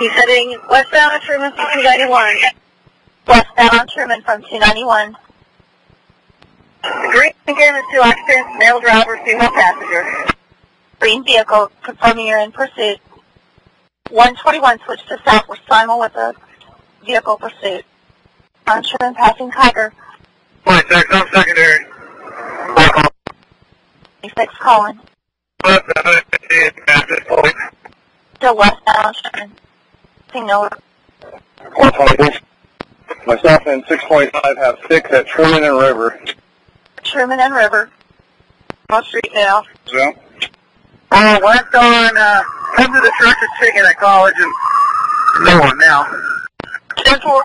He's heading westbound on Truman from 291. Westbound on Truman from 291. Green again is 2 occupants, male driver, female passenger. Green vehicle, confirming you're in pursuit. 121, switch to south. We're simul with a vehicle pursuit. On Truman, passing Tiger. 26, I'm secondary. 26 calling. Still westbound on Truman. Passing Miller. 126. Myself and 625 have 6 at Truman and River. Truman and River. On street now. So? West on, come to the Church of Chicken at College and no one now. 10-4.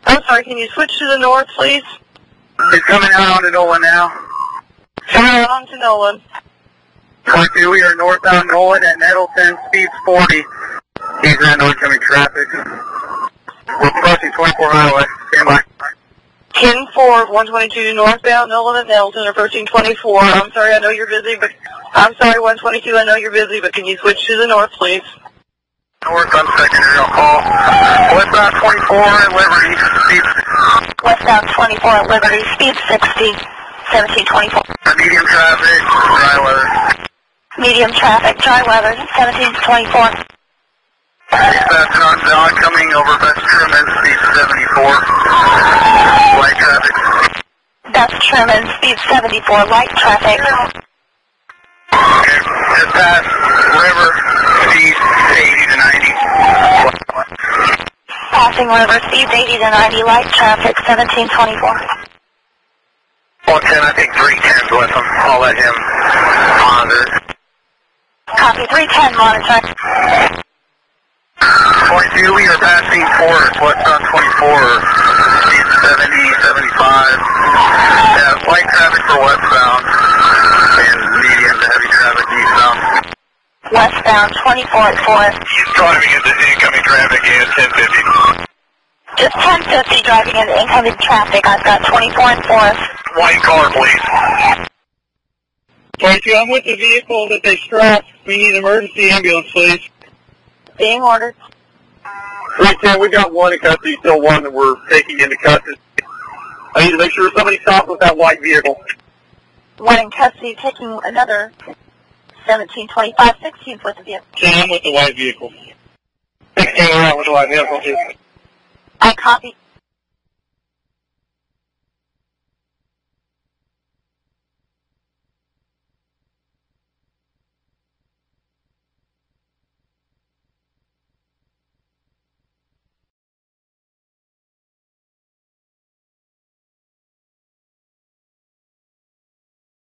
I'm sorry, can you switch to the north, please? He's coming out onto Nolan now. Coming out onto Nolan. 22, we are northbound Nolan at Nettleton, speeds 40. He's in oncoming traffic. We're approaching 24 highway. Stand by. 10-4, 122 northbound Nolan at Nettleton, approaching 24. I'm sorry, I know you're busy, but I'm sorry, 122, I know you're busy, but can you switch to the north, please? North on secondary, I'll call. Westbound 24 at Liberty, speed. Westbound 24 at Liberty, speed 60, 1724. Medium traffic, dry weather. Medium traffic, dry weather, 1724. Dispatching on the oncoming over West Truman, speed 74. Light traffic. That's Truman, speed 74, light traffic. Okay, just past River, speed 80 to 90. Passing River, speeds 80 to 90, light traffic, 1724. 110, I think 310's with him. I'll let him monitor. Copy, 310 monitor. 22, we are passing Forest, westbound 24, speed 70, 75. Yeah, light traffic for westbound, and medium to heavy traffic eastbound. Westbound 24 at Forest. He's driving into incoming traffic and 1050. Just 1050 driving into incoming traffic. I've got 24 at Forest. White car, please. 22, I'm with the vehicle that they strapped. We need an emergency ambulance, please. Being ordered. 310, we got one in custody, still one that we're taking into custody. I need to make sure somebody stops with that white vehicle. One in custody, taking another 1725, 16th with the vehicle. 10, I'm with the white vehicle. 16 around with the white vehicle. I copy.